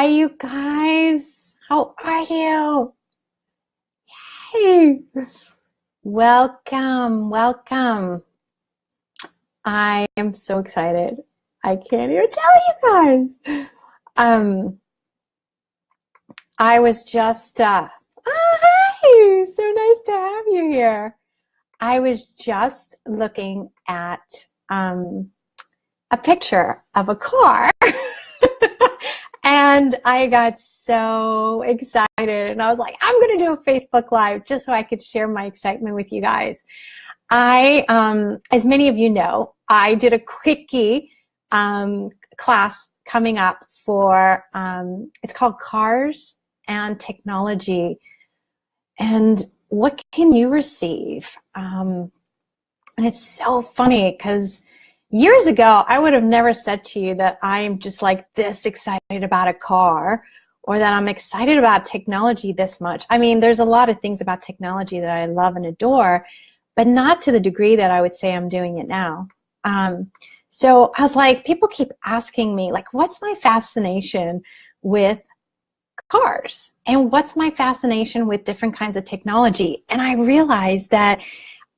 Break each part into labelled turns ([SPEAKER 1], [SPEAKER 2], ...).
[SPEAKER 1] Hi, you guys. How are you? Hey, welcome, welcome. I am so excited. I can't even tell you guys. I was just, hi, so nice to have you here. I was just looking at a picture of a car. And I got so excited, and I was like, I'm going to do a Facebook Live just so I could share my excitement with you guys. As many of you know, I did a quickie class coming up for, it's called Cars and Technology, and what can you receive? And it's so funny because years ago, I would have never said to you that I'm just like this excited about a car or that I'm excited about technology this much. I mean, there's a lot of things about technology that I love and adore, but not to the degree that I would say I'm doing it now. So I was like, people keep asking me, like, what's my fascination with cars? And what's my fascination with different kinds of technology? And I realized that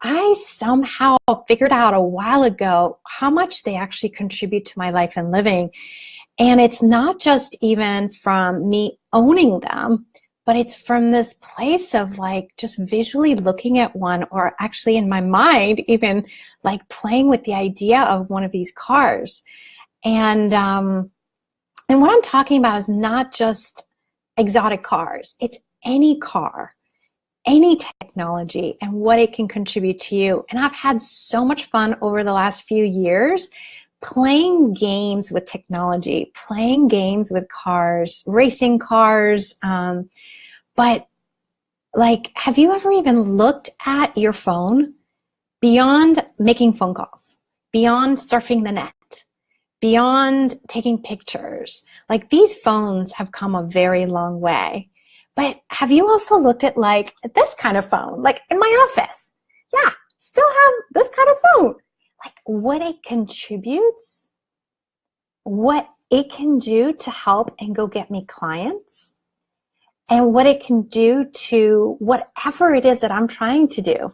[SPEAKER 1] I somehow figured out a while ago how much they actually contribute to my life and living. And it's not just even from me owning them, but it's from this place of like just visually looking at one, or actually in my mind, even like playing with the idea of one of these cars. And what I'm talking about is not just exotic cars. It's any car, any technology, and what it can contribute to you. And I've had so much fun over the last few years playing games with technology, playing games with cars, racing cars. But like, have you ever even looked at your phone beyond making phone calls, beyond surfing the net, beyond taking pictures? Like, these phones have come a very long way. But have you also looked at like this kind of phone, like in my office? Yeah, still have this kind of phone. Like, what it contributes, what it can do to help and go get me clients, and what it can do to whatever it is that I'm trying to do.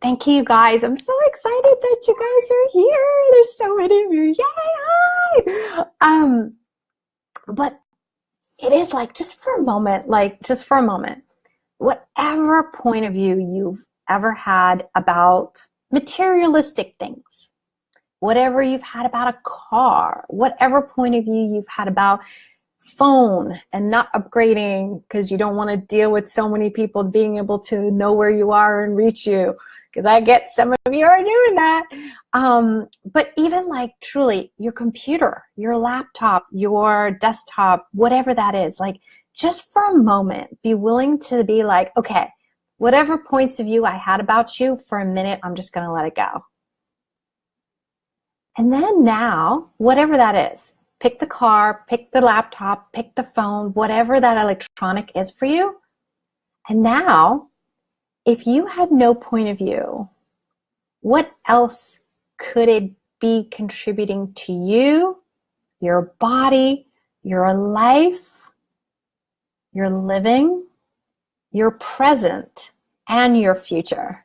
[SPEAKER 1] Thank you guys. I'm so excited that you guys are here. There's so many of you. Yay! Hi. But it is like, just for a moment, whatever point of view you've ever had about materialistic things, whatever you've had about a car, whatever point of view you've had about phone and not upgrading because you don't want to deal with so many people being able to know where you are and reach you, because I get some of you are doing that. But even like truly your computer, your laptop, your desktop, whatever that is, like, just for a moment, be willing to be like, okay, whatever points of view I had about you, for a minute, I'm just going to let it go. And then now, whatever that is, pick the car, pick the laptop, pick the phone, whatever that electronic is for you. And now, if you had no point of view, what else could it be contributing to you, your body, your life, your living, your present, and your future?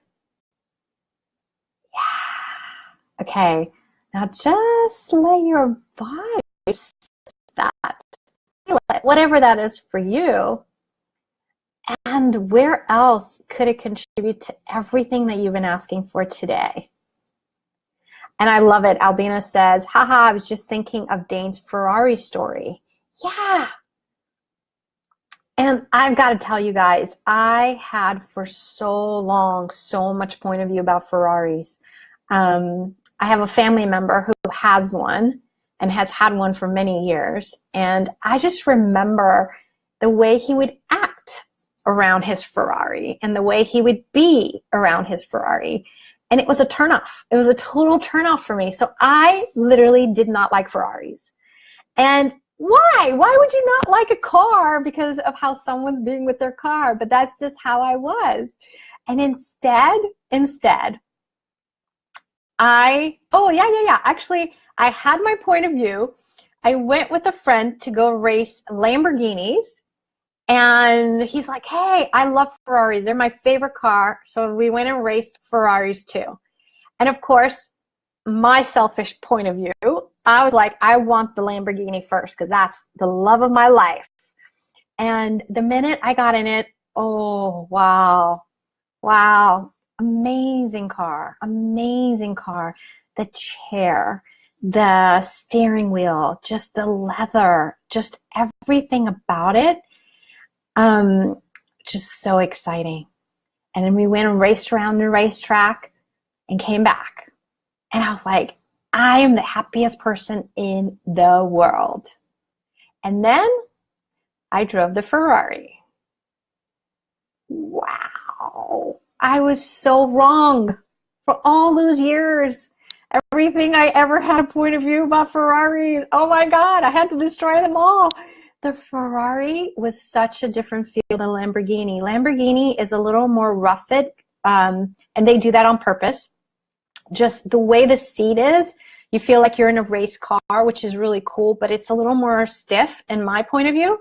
[SPEAKER 1] Yeah. Okay. Now just let your body that, whatever that is for you, and where else could it contribute to everything that you've been asking for today? And I love it. Albina says, haha, I was just thinking of Dane's Ferrari story. Yeah. And I've got to tell you guys, I had for so long so much point of view about Ferraris. I have a family member who has one and has had one for many years. And I just remember the way he would act around his Ferrari and the way he would be around his Ferrari. And it was a turnoff. It was a total turnoff for me. So I literally did not like Ferraris. And why? Why would you not like a car because of how someone's being with their car? But that's just how I was. And instead, actually, I had my point of view I went with a friend to go race Lamborghinis. And he's like, hey, I love Ferraris. They're my favorite car. So we went and raced Ferraris too. And of course, my selfish point of view, I was like, I want the Lamborghini first because that's the love of my life. And the minute I got in it, oh, wow, wow, amazing car, amazing car. The chair, the steering wheel, just the leather, just everything about it, just so exciting. And then we went and raced around the racetrack and came back. And I was like, I am the happiest person in the world. And then I drove the Ferrari. Wow. I was so wrong for all those years. Everything I ever had a point of view about Ferraris. Oh my God, I had to destroy them all. The Ferrari was such a different feel than Lamborghini. Lamborghini is a little more roughed, and they do that on purpose. Just the way the seat is, you feel like you're in a race car, which is really cool, but it's a little more stiff in my point of view.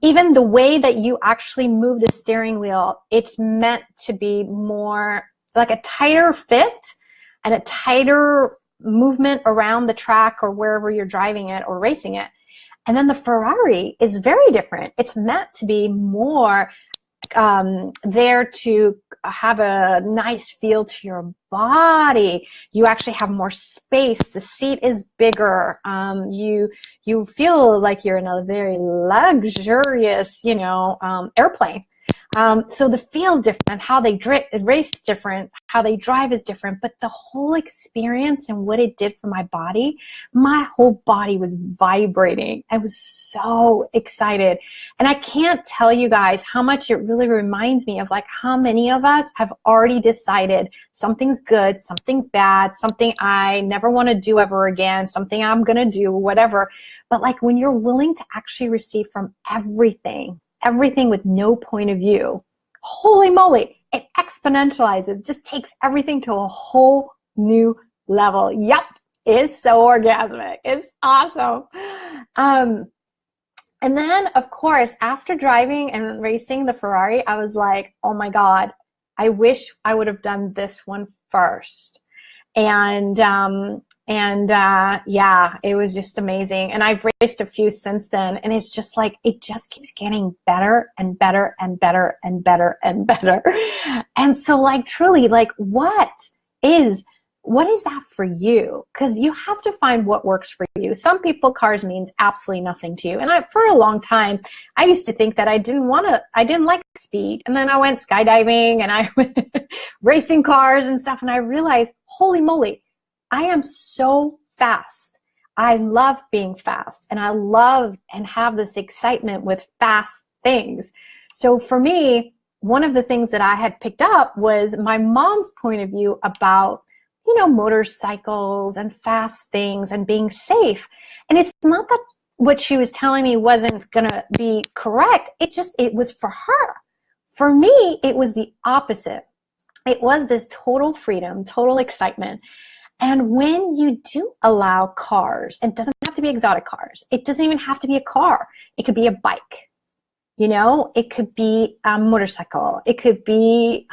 [SPEAKER 1] Even the way that you actually move the steering wheel, it's meant to be more like a tighter fit and a tighter movement around the track or wherever you're driving it or racing it. And then the Ferrari is very different. It's meant to be more there to have a nice feel to your body. You actually have more space. The seat is bigger. You feel like you're in a very luxurious, airplane. So the feel is different. How they race is different. How they drive is different. But the whole experience and what it did for my body, my whole body was vibrating. I was so excited. And I can't tell you guys how much it really reminds me of like how many of us have already decided something's good, something's bad, something I never want to do ever again, something I'm going to do, whatever. But like when you're willing to actually receive from everything with no point of view, holy moly, it exponentializes, just takes everything to a whole new level. Yep, it's so orgasmic. It's awesome. And then, of course, after driving and racing the Ferrari, I was like, oh my God, I wish I would have done this one first. And yeah, it was just amazing. And I've raced a few since then, and it's just like, it just keeps getting better and better and better and better and better. And so like, truly, like, what is that for you? Because you have to find what works for you. Some people, cars means absolutely nothing to you. And for a long time, I used to think that I didn't like speed. And then I went skydiving and I went racing cars and stuff. And I realized, holy moly, I am so fast. I love being fast, and I love and have this excitement with fast things. So for me, one of the things that I had picked up was my mom's point of view about, motorcycles and fast things and being safe. And it's not that what she was telling me wasn't going to be correct. It was for her. For me, it was the opposite. It was this total freedom, total excitement. And when you do allow cars, it doesn't have to be exotic cars. It doesn't even have to be a car. It could be a bike. It could be a motorcycle. It could be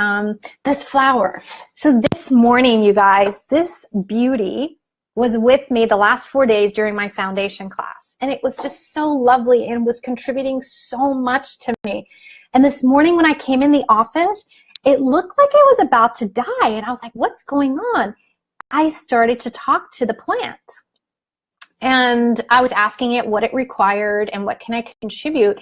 [SPEAKER 1] this flower. So this morning, you guys, this beauty was with me the last 4 days during my foundation class. And it was just so lovely and was contributing so much to me. And this morning when I came in the office, it looked like it was about to die. And I was like, what's going on? I started to talk to the plant. And I was asking it what it required and what can I contribute.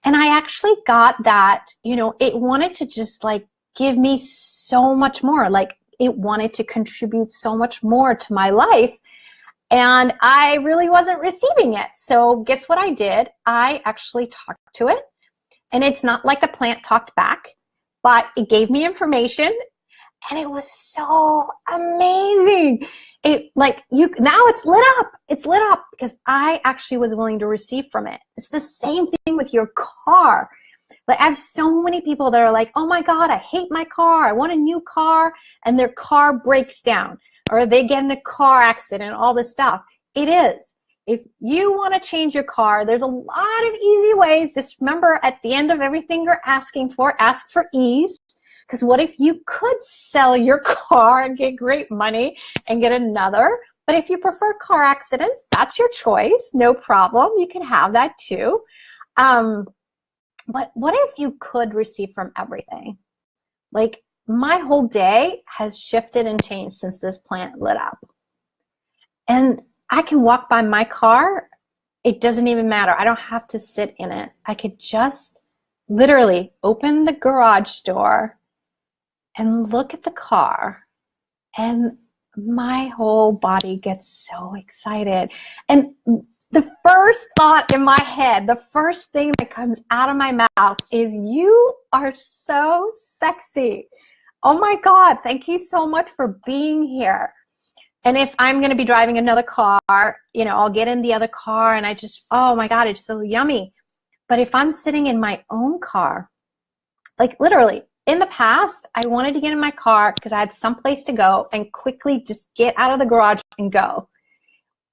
[SPEAKER 1] And I actually got that, it wanted to just like give me so much more. Like it wanted to contribute so much more to my life. And I really wasn't receiving it. So guess what I did? I actually talked to it. And it's not like the plant talked back, but it gave me information. And it was so amazing. Now it's lit up. It's lit up because I actually was willing to receive from it. It's the same thing with your car. Like I have so many people that are like, oh my God, I hate my car. I want a new car. And their car breaks down or they get in a car accident, all this stuff. It is. If you want to change your car, there's a lot of easy ways. Just remember, at the end of everything you're asking for, ask for ease. Because what if you could sell your car and get great money and get another? But if you prefer car accidents, that's your choice. No problem. You can have that too. But what if you could receive from everything? Like, my whole day has shifted and changed since this plant lit up. And I can walk by my car. It doesn't even matter. I don't have to sit in it. I could just literally open the garage door and look at the car, and my whole body gets so excited. And the first thought in my head, the first thing that comes out of my mouth is, you are so sexy. Oh my God, thank you so much for being here. And if I'm going to be driving another car, I'll get in the other car and I just, oh my God, it's so yummy. But if I'm sitting in my own car, like literally, in the past, I wanted to get in my car because I had someplace to go and quickly just get out of the garage and go.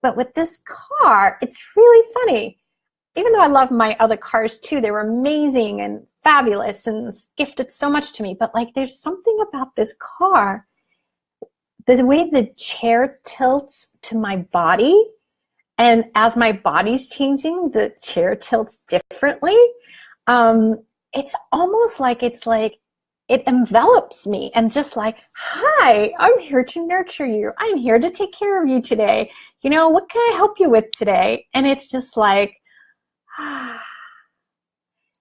[SPEAKER 1] But with this car, it's really funny. Even though I love my other cars too, they were amazing and fabulous and gifted so much to me. But like, there's something about this car, the way the chair tilts to my body, and as my body's changing, the chair tilts differently. It's almost like it envelops me and just like, hi, I'm here to nurture you. I'm here to take care of you today. What can I help you with today? And it's just like,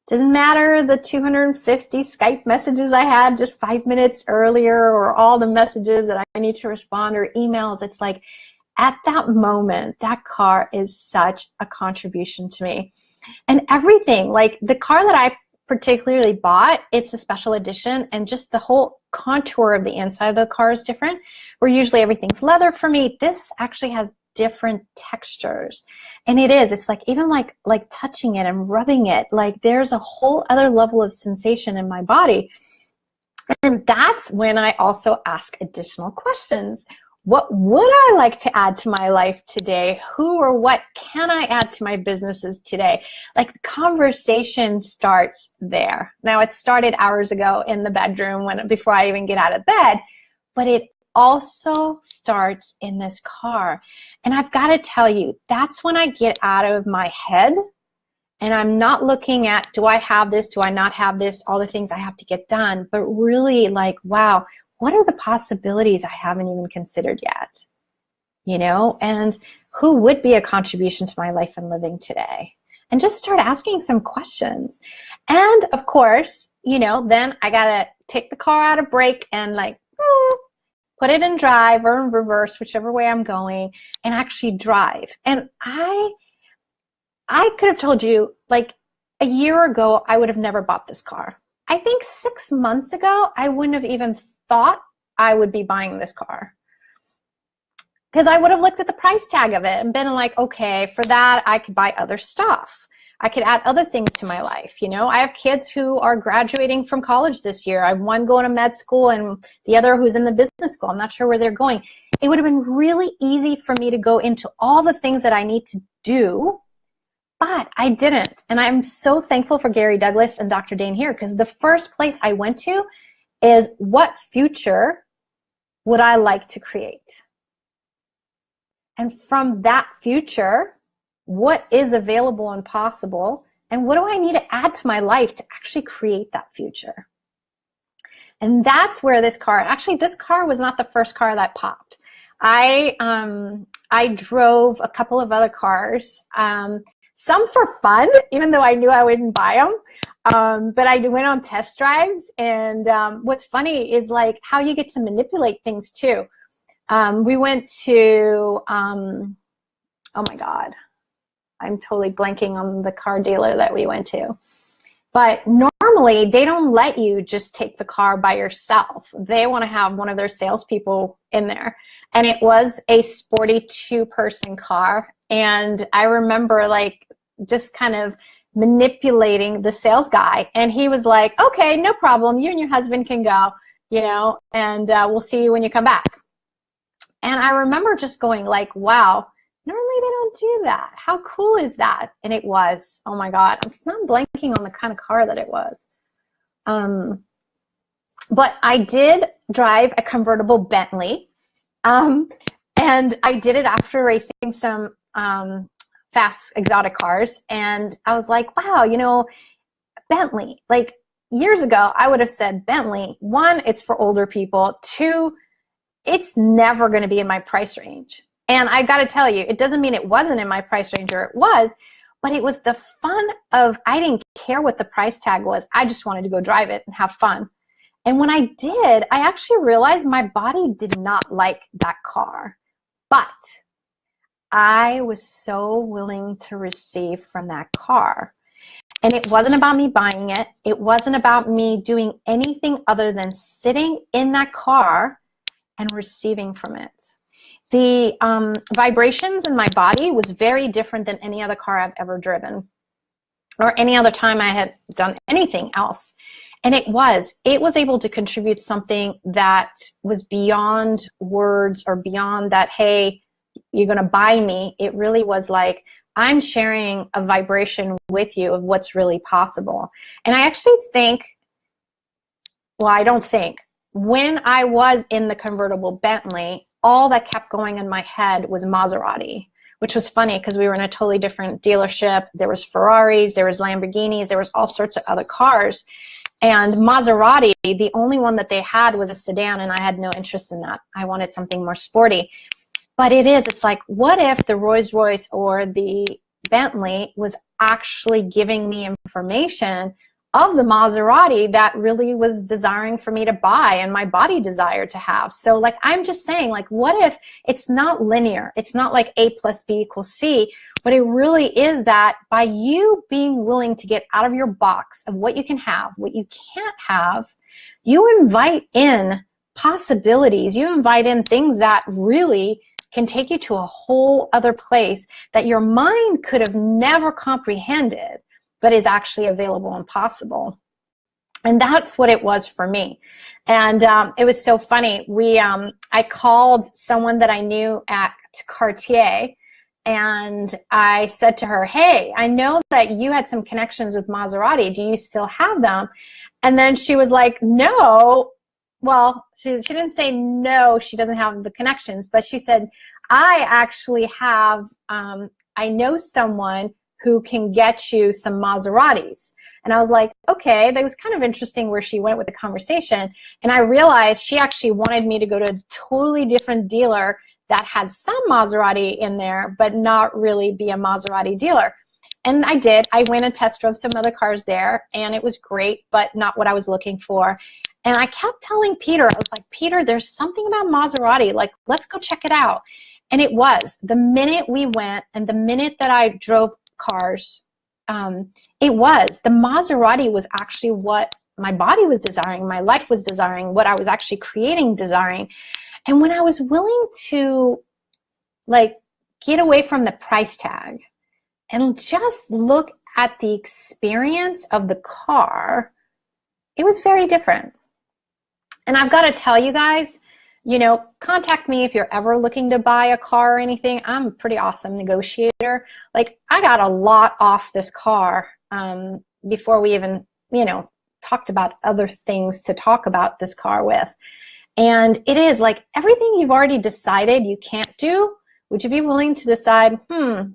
[SPEAKER 1] doesn't matter the 250 Skype messages I had just 5 minutes earlier, or all the messages that I need to respond, or emails. It's like, at that moment, that car is such a contribution to me. And everything, like the car that I particularly bought, it's a special edition, and just the whole contour of the inside of the car is different. Where usually everything's leather for me, this actually has different textures. And it's like, even like touching it and rubbing it, like there's a whole other level of sensation in my body. And that's when I also ask additional questions. What would I like to add to my life today? Who or what can I add to my businesses today? Like, the conversation starts there. Now, it started hours ago in the bedroom before I even get out of bed, but it also starts in this car. And I've got to tell you, that's when I get out of my head and I'm not looking at, do I have this? Do I not have this? All the things I have to get done, but really like, wow, what are the possibilities I haven't even considered yet? And who would be a contribution to my life and living today? And just start asking some questions. And of course, then I got to take the car out of brake and like, put it in drive or in reverse, whichever way I'm going, and actually drive. And I could have told you, like, a year ago, I would have never bought this car. I think 6 months ago, I wouldn't have even thought I would be buying this car. Because I would have looked at the price tag of it and been like, okay, for that, I could buy other stuff. I could add other things to my life. I have kids who are graduating from college this year. I have one going to med school and the other who's in the business school. I'm not sure where they're going. It would have been really easy for me to go into all the things that I need to do, but I didn't. And I'm so thankful for Gary Douglas and Dr. Dane here, because the first place I went to is, what future would I like to create? And from that future, what is available and possible, and what do I need to add to my life to actually create that future? And that's where this car was not the first car that popped. I drove a couple of other cars, some for fun, even though I knew I wouldn't buy them. But I went on test drives, and what's funny is like how you get to manipulate things too. We went to, oh my God, I'm totally blanking on the car dealer that we went to. But normally, they don't let you just take the car by yourself. They want to have one of their salespeople in there. And it was a sporty 2-person car. And I remember like just kind of manipulating the sales guy. And he was like, okay, no problem. You and your husband can go, and we'll see you when you come back. And I remember just going like, wow, normally they don't do that. How cool is that? And it was, oh my God, I'm blanking on the kind of car that it was. But I did drive a convertible Bentley. And I did it after racing some fast exotic cars. And I was like, wow, you know, Bentley, like years ago, I would have said Bentley, one, it's for older people. Two, it's never going to be in my price range. And I got to tell you, it doesn't mean it wasn't in my price range, or it was, but it was the fun of, I didn't care what the price tag was. I just wanted to go drive it and have fun. And when I did, I actually realized my body did not like that car, but I was so willing to receive from that car. And it wasn't about me buying it. It wasn't about me doing anything other than sitting in that car and receiving from it. The vibrations in my body was very different than any other car I've ever driven, or any other time I had done anything else. And it was able to contribute something that was beyond words, or beyond that, hey, you're going to buy me. It really was like, I'm sharing a vibration with you of what's really possible. And I actually think, well, I don't think, when I was in the convertible Bentley, all that kept going in my head was Maserati, which was funny because we were in a totally different dealership. There was Ferraris, there was Lamborghinis, there was all sorts of other cars. And Maserati, the only one that they had was a sedan, and I had no interest in that. I wanted something more sporty. But it's like, what if the Rolls-Royce or the Bentley was actually giving me information of the Maserati that really was desiring for me to buy and my body desired to have? So like, I'm just saying, like, what if it's not linear? It's not like A plus B equals C, but it really is that by you being willing to get out of your box of what you can have, what you can't have, you invite in possibilities. You invite in things that really can take you to a whole other place that your mind could have never comprehended, but is actually available and possible. And that's what it was for me. And it was so funny. I called someone that I knew at Cartier, and I said to her, hey, I know that you had some connections with Maserati. Do you still have them? And then she was like, no. Well, she didn't say no, she doesn't have the connections, but she said, I actually have, I know someone who can get you some Maseratis. And I was like, okay, that was kind of interesting where she went with the conversation. And I realized she actually wanted me to go to a totally different dealer that had some Maserati in there, but not really be a Maserati dealer. And I did. I went and test drove some other cars there, and it was great, but not what I was looking for. And I kept telling Peter, I was like, Peter, there's something about Maserati. Like, let's go check it out. And it was. The minute we went and the minute that I drove cars, it was. The Maserati was actually what my body was desiring, my life was desiring, what I was actually creating, desiring. And when I was willing to, like, get away from the price tag and just look at the experience of the car, it was very different. And I've got to tell you guys, you know, contact me if you're ever looking to buy a car or anything. I'm a pretty awesome negotiator. Like, I got a lot off this car before we even, you know, talked about other things to talk about this car with. And it is like everything you've already decided you can't do, would you be willing to decide,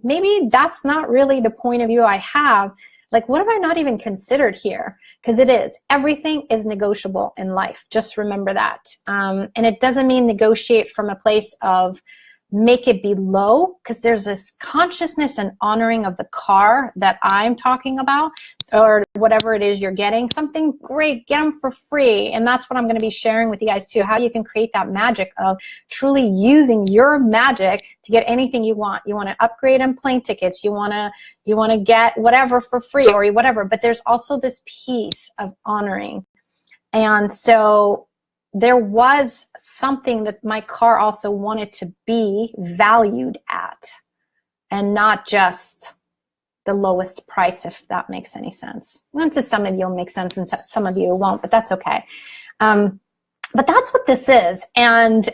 [SPEAKER 1] maybe that's not really the point of view I have? Like, what have I not even considered here? Because it is. Everything is negotiable in life. Just remember that. And it doesn't mean negotiate from a place of make it be low, because there's this consciousness and honoring of the car that I'm talking about, or whatever it is you're getting. Something great, get them for free. And that's what I'm going to be sharing with you guys too, how you can create that magic of truly using your magic to get anything you want. You want to upgrade on plane tickets, you want to get whatever for free or whatever, but there's also this piece of honoring. And so there was something that my car also wanted to be valued at, and not just the lowest price, if that makes any sense. Well, to some of you it'll make sense and some of you it won't, but that's okay. But that's what this is. And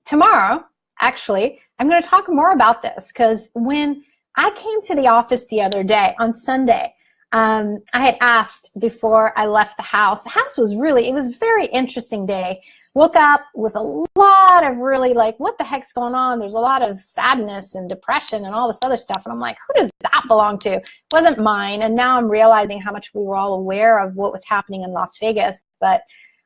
[SPEAKER 1] tomorrow, actually, I'm going to talk more about this because when I came to the office the other day on Sunday, I had asked before I left the house. The house was really, it was a very interesting day. Woke up with a lot of really like, what the heck's going on? There's a lot of sadness and depression and all this other stuff. And I'm like, who does that belong to? It wasn't mine. And now I'm realizing how much we were all aware of what was happening in Las Vegas. But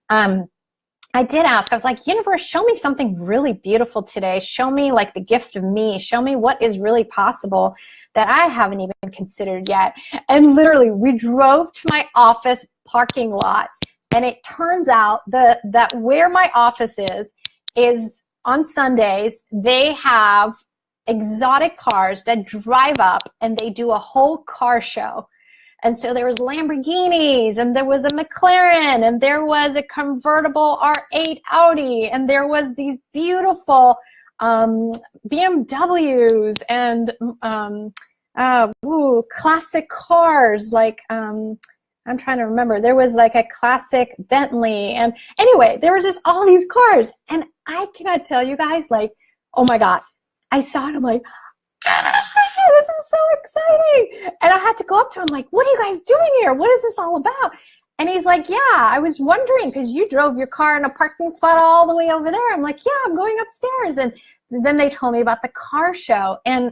[SPEAKER 1] I did ask, I was like, universe, show me something really beautiful today. Show me like the gift of me. Show me what is really possible that I haven't even considered yet. And literally we drove to my office parking lot, and it turns out that where my office is on Sundays, they have exotic cars that drive up and they do a whole car show. And so there was Lamborghinis, and there was a McLaren, and there was a convertible R8 Audi, and there was these beautiful BMWs and classic cars. Like I'm trying to remember. There was like a classic Bentley, and anyway, there was just all these cars, and I cannot tell you guys, like, oh my God, I saw it. I'm like, this is so exciting. And I had to go up to him like, what are you guys doing here? What is this all about? And he's like, yeah, I was wondering because you drove your car in a parking spot all the way over there. I'm like, yeah, I'm going upstairs. And then they told me about the car show. And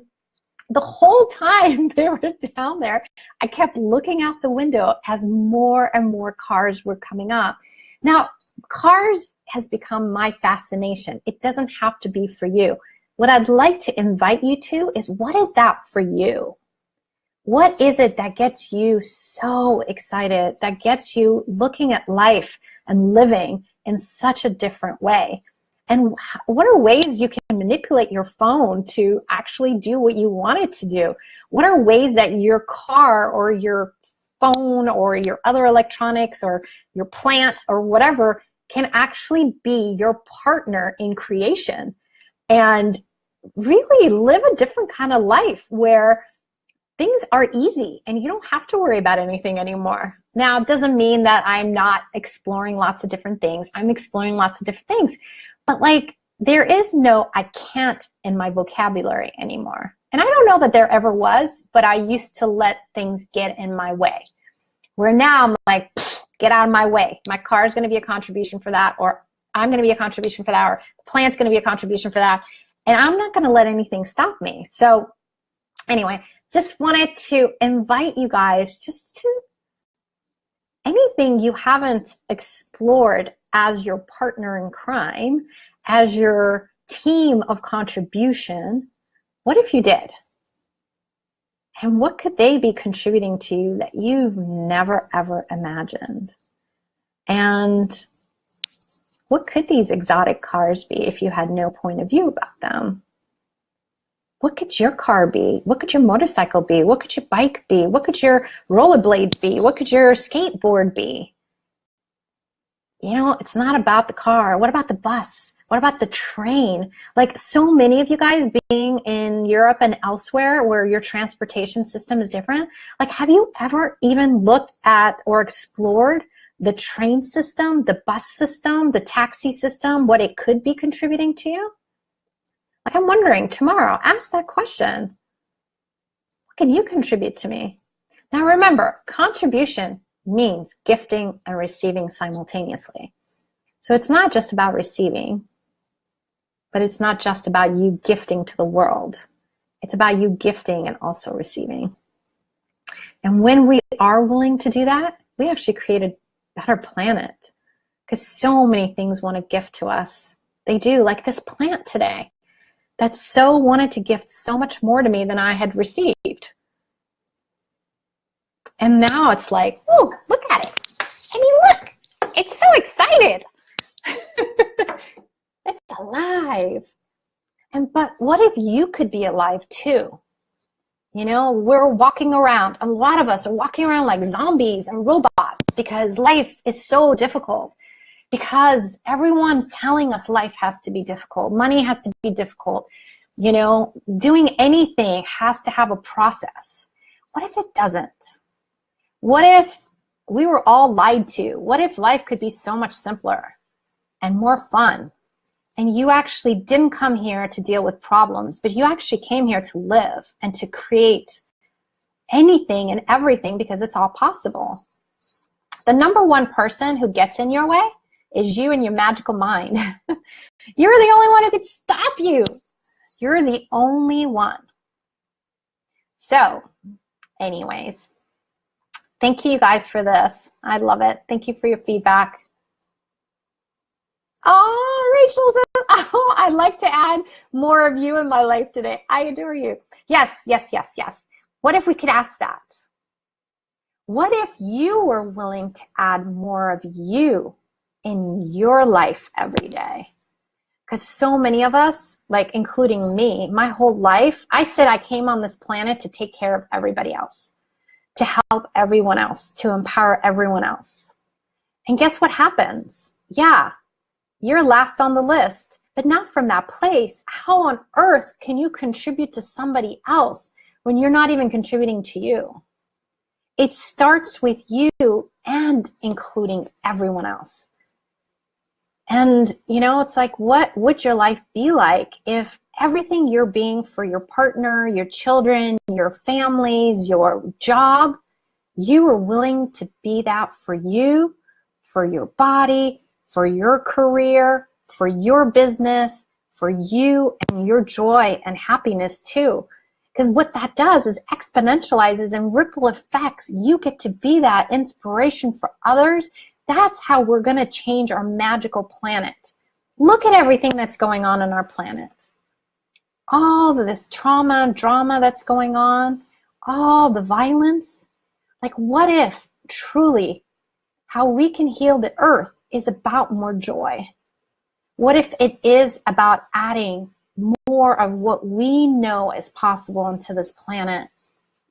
[SPEAKER 1] the whole time they were down there, I kept looking out the window as more and more cars were coming up. Now, cars has become my fascination. It doesn't have to be for you. What I'd like to invite you to is, what is that for you? What is it that gets you so excited, that gets you looking at life and living in such a different way? And what are ways you can manipulate your phone to actually do what you want it to do? What are ways that your car or your phone or your other electronics or your plant or whatever can actually be your partner in creation and really live a different kind of life where things are easy and you don't have to worry about anything anymore? Now, it doesn't mean that I'm not exploring lots of different things. I'm exploring lots of different things. But like, there is no I can't in my vocabulary anymore. And I don't know that there ever was, but I used to let things get in my way. Where now I'm like, get out of my way. My car is going to be a contribution for that, or I'm going to be a contribution for that, or the plant's going to be a contribution for that. And I'm not going to let anything stop me. So anyway, just wanted to invite you guys just to anything you haven't explored as your partner in crime, as your team of contribution. What if you did? And what could they be contributing to you that you've never, ever imagined? And what could these exotic cars be if you had no point of view about them? What could your car be? What could your motorcycle be? What could your bike be? What could your rollerblades be? What could your skateboard be? You know, it's not about the car. What about the bus? What about the train? Like, so many of you guys being in Europe and elsewhere where your transportation system is different, like, have you ever even looked at or explored the train system, the bus system, the taxi system, what it could be contributing to you? Like, I'm wondering tomorrow, ask that question. What can you contribute to me? Now remember, contribution means gifting and receiving simultaneously. So it's not just about receiving, but it's not just about you gifting to the world. It's about you gifting and also receiving. And when we are willing to do that, we actually create a better planet, because so many things want to gift to us. They do, like this plant today that so wanted to gift so much more to me than I had received. And now it's like, oh, look at it. I mean, look, it's so excited. It's alive. But what if you could be alive too? You know, we're walking around, a lot of us are walking around like zombies and robots because life is so difficult. Because everyone's telling us life has to be difficult. Money has to be difficult. You know, doing anything has to have a process. What if it doesn't? What if we were all lied to? What if life could be so much simpler and more fun And you actually didn't come here to deal with problems, but you actually came here to live and to create anything and everything, because it's all possible. The number one person who gets in your way is you and your magical mind. You're the only one who can stop you. You're the only one. So, anyways, thank you guys for this. I love it. Thank you for your feedback. Oh, Rachel says, oh, I'd like to add more of you in my life today. I adore you. Yes, yes, yes, yes. What if we could ask that? What if you were willing to add more of you in your life every day? Because so many of us, like including me, my whole life, I said I came on this planet to take care of everybody else, to help everyone else, to empower everyone else. And guess what happens? Yeah, you're last on the list, but not from that place. How on earth can you contribute to somebody else when you're not even contributing to you? It starts with you and including everyone else. And, you know, it's like, what would your life be like if everything you're being for your partner, your children, your families, your job, you were willing to be that for you, for your body, for your career, for your business, for you and your joy and happiness too. Because what that does is exponentializes and ripple effects. You get to be that inspiration for others. That's how we're going to change our magical planet. Look at everything that's going on our planet. All of this trauma and drama that's going on, all the violence. Like, what if truly how we can heal the earth is about more joy? What if it is about adding more of what we know is possible into this planet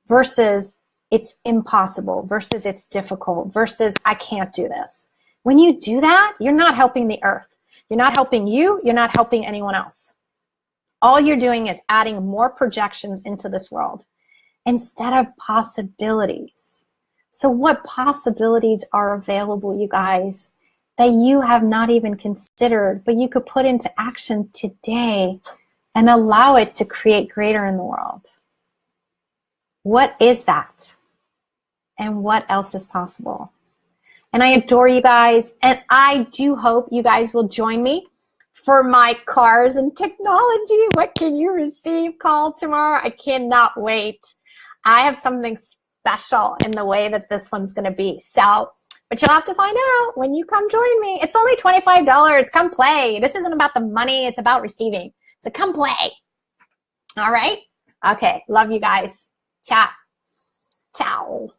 [SPEAKER 1] versus it's impossible, versus it's difficult, versus I can't do this? When you do that, you're not helping the earth. You're not helping you. You're not helping anyone else. All you're doing is adding more projections into this world instead of possibilities. So what possibilities are available, you guys, that you have not even considered, but you could put into action today and allow it to create greater in the world? What is that? And what else is possible? And I adore you guys. And I do hope you guys will join me for my cars and technology. What can you receive call tomorrow? I cannot wait. I have something special in the way that this one's going to be. So, but you'll have to find out when you come join me. It's only $25. Come play. This isn't about the money. It's about receiving. So come play. All right? Okay. Love you guys. Ciao. Ciao.